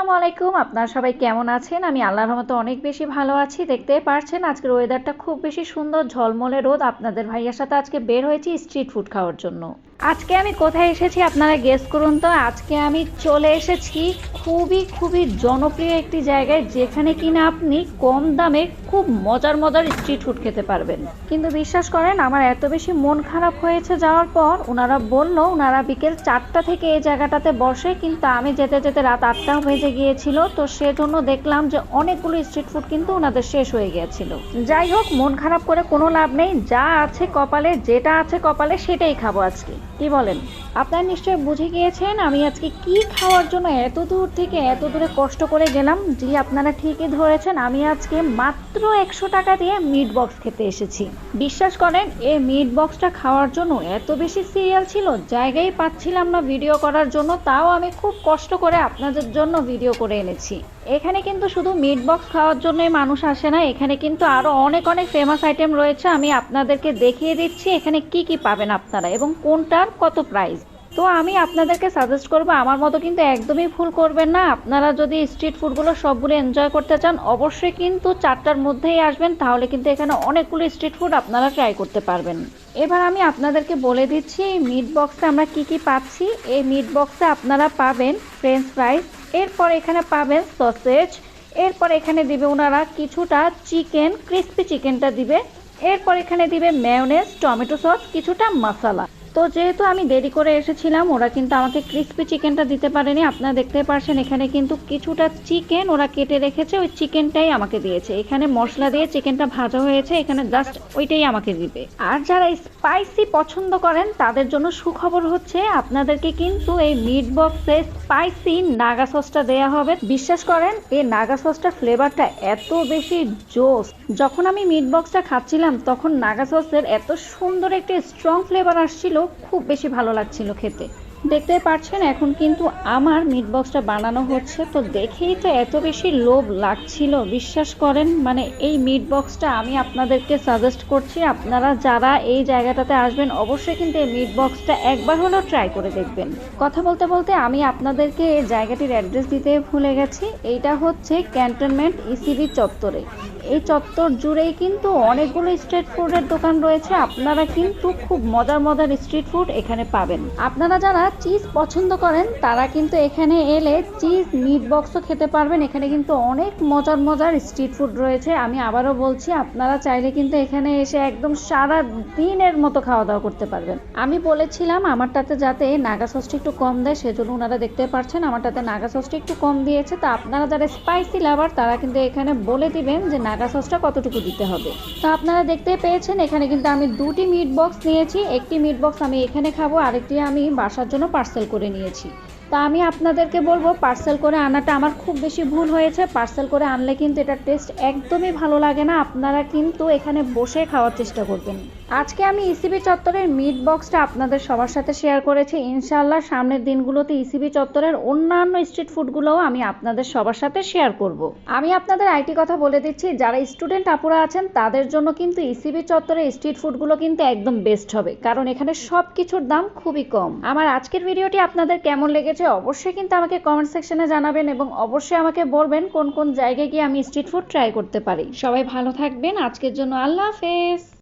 আসসালামু আলাইকুম। আপনারা সবাই কেমন আছেন? আমি আল্লাহর রহমতে অনেক বেশি ভালো আছি। দেখতেই পারছেন আজকের ওয়েদারটা খুব বেশি সুন্দর, ঝলমলে রোদ। আপনাদের ভাইয়ার সাথে আজকে বের হয়েছি স্ট্রিট ফুড খাওয়ার জন্য। আজকে আমি কোথায় এসেছি আপনারা গেস করুন তো। আজকে আমি চলে এসেছি খুবই জনপ্রিয় একটি জায়গায়, যেখানে কিনা আপনি কম দামে খুব মজার মজার স্ট্রিট ফুড খেতে পারবেন। কিন্তু বিশ্বাস করেন, আমার এত বেশি মন খারাপ হয়েছে যাওয়ার পর। ওনারা বললো ওনারা বিকেল 4টা থেকে এই জায়গাটাতে বসে, কিন্তু আমি যেতে যেতে রাত 8টা বেজে গিয়েছিল। তো সেজন্য দেখলাম যে অনেকগুলো স্ট্রিট ফুড কিন্তু ওনাদের শেষ হয়ে গিয়েছিল। যাই হোক, মন খারাপ করে কোনো লাভ নেই। যা আছে কপালে, যেটা আছে কপালে সেটাই খাবো আজকে। কি বলেন? আপনারা নিশ্চয়ই বুঝে গিয়েছেন আমি আজকে কি খাওয়ার জন্য এত দূর থেকে এত দূরে কষ্ট করে গেলাম। জি, আপনারা ঠিকই ধরেছেন, আমি আজকে মাত্র 100 টাকা দিয়ে মিট বক্স খেতে এসেছি। বিশ্বাস করেন, এই মিট বক্সটা খাওয়ার জন্য এত বেশি সিরিয়াল ছিল, জায়গায় পাচ্ছিলাম না ভিডিও করার জন্য। তাও আমি খুব কষ্ট করে আপনাদের জন্য ভিডিও করে এনেছি। এখানে কিন্তু শুধু মিট বক্স খাওয়ার জন্যই মানুষ আসে না, এখানে কিন্তু আরো অনেক ফেমাস আইটেম রয়েছে। আমি আপনাদেরকে দেখিয়ে দিচ্ছি এখানে কি কি পাবেন আপনারা এবং কোনটার কত প্রাইস। তো আমি আপনাদেরকে সাজেস্ট করবো, আমার মতো কিন্তু একদমই ভুল করবেন না। আপনারা যদি স্ট্রিট ফুডগুলো সবগুলো এনজয় করতে চান, অবশ্যই কিন্তু 4টার মধ্যেই আসবেন, তাহলে কিন্তু এখানে অনেকগুলো স্ট্রিট ফুড আপনারা ট্রাই করতে পারবেন। এবার আমি আপনাদেরকে বলে দিচ্ছি এই মিট বক্সে আমরা কি কি পাচ্ছি। এই মিট বক্সে আপনারা পাবেন ফ্রেঞ্চ ফ্রাইস, এরপর এখানে পাবেন সসেজ, এরপর এখানে দিবে ওনারা কিছুটা চিকেন, ক্রিস্পি চিকেনটা দিবে, এরপর এখানে দিবে মেয়োনেজ, টমেটো সস, কিছুটা মশলা। তো যেহেতু আমি দেরি করে এসেছিলাম, ওরা কিন্তু আমাকে ক্রিস্পি চিকেনটা দিতে পারেনি। আপনারা দেখতে পাচ্ছেন এখানে কিন্তু কিছুটা চিকেন ওরা কেটে রেখেছে, ওই চিকেনটাই আমাকে দিয়েছে। এখানে মশলা দিয়ে চিকেনটা ভাজা হয়েছে, এখানে জাস্ট ওইটাই আমাকে দিবে। আর যারা স্পাইসি পছন্দ করেন তাদের জন্য সুখবর হচ্ছে, আপনাদেরকে কিন্তু এই মিট বক্সে স্পাইসি নাগা সসটা দেয়া হবে। বিশ্বাস করেন, এই নাগা সসটার ফ্লেভারটা এত বেশি জোস। যখন আমি মিট বক্সটা খাচ্ছিলাম তখন নাগা সসের এত সুন্দর একটি স্ট্রং ফ্লেভার আসছিল, খুব বেশি ভালো লাগছিল খেতে। দেখতে পাচ্ছেন এখন কিন্তু আমার মিট বক্সটা বানানো হচ্ছে, তো দেখেই তো এত বেশি লোভ লাগছিল। বিশ্বাস করেন, মানে এই মিট বক্সটা আমি আপনাদেরকে সাজেস্ট করছি, আপনারা যারা এই জায়গাটাতে আসবেন অবশ্যই কিন্তু এই মিট বক্সটা একবার হলেও ট্রাই করে দেখবেন। কথা বলতে বলতে আমি আপনাদেরকে এই জায়গাটির অ্যাড্রেস দিতে ভুলে গেছি। এইটা হচ্ছে ক্যান্টনমেন্ট ইসিবি চত্বরে। এই চত্বর জুড়েই কিন্তু অনেকগুলো স্ট্রিট ফুডের দোকান রয়েছে। আপনারা কিন্তু খুব মজার স্ট্রিট ফুড এখানে পাবেন। আপনারা যারা চিজ পছন্দ করেন তারা কিন্তু এখানে এলে চিজ মিট বক্সও খেতে পারবেন। এখানে কিন্তু অনেক মজার স্ট্রিট ফুড রয়েছে। আমি আবারও বলছি, আপনারা চাইলে কিন্তু এখানে এসে একদম সারা দিনের মতো খাওয়া দাওয়া করতে পারবেন। আমি বলেছিলাম আমারটাতে যাতে নাগা সসটা একটু কম দেয়, সেজন্য ওনারা দেখতে পাচ্ছেন আমারটাতে নাগা সসটা একটু কম দিয়েছে। তা আপনারা যারা স্পাইসি লাভার তারা কিন্তু এখানে বলে দিবেন যে নাগা সসটা কতটুকু দিতে হবে। তো আপনারা দেখতে পেয়েছেন এখানে কিন্তু আমি 2টি মিট বক্স নিয়েছি। একটি মিট বক্স আমি এখানে খাবো, আরেকটি আমি বাসার জন্য পার্সেল করে নিয়েছি। তা আমি আপনাদেরকে বলবো, পার্সেল করে আনাটা আমার খুব বেশি ভুল হয়েছে। পার্সেল করে আনলে কিন্তু এটার টেস্ট একদমই ভালো লাগে না। আপনারা কিন্তু এখানে বসে খাওয়ার চেষ্টা করবেন। আজকে আমি ইসিবি চত্বরের মিট বক্সটা আপনাদের সবার সাথে শেয়ার করেছি। ইনশাআল্লাহ সামনের দিনগুলোতে ইসিবি চত্বরের অন্যান্য স্ট্রিট ফুডগুলোও আমি আপনাদের সবার সাথে শেয়ার করব। আমি আপনাদের আইটি কথা বলে দিচ্ছি, যারা স্টুডেন্ট আপুরা আছেন তাদের জন্য কিন্তু ইসিবি চত্বরের স্ট্রিট ফুডগুলো কিন্তু একদম বেস্ট হবে, কারণ এখানে সব কিছুর দাম খুবই কম। আমার আজকের ভিডিওটি আপনাদের কেমন লেগেছে অবশ্যই কিন্তু আমাকে কমেন্ট সেকশনে জানাবেন এবং অবশ্যই আমাকে বলবেন কোন কোন জায়গায় গিয়ে আমি স্ট্রিট ফুড ট্রাই করতে পারি। সবাই ভালো থাকবেন। আজকের জন্য আল্লাহ হাফেজ।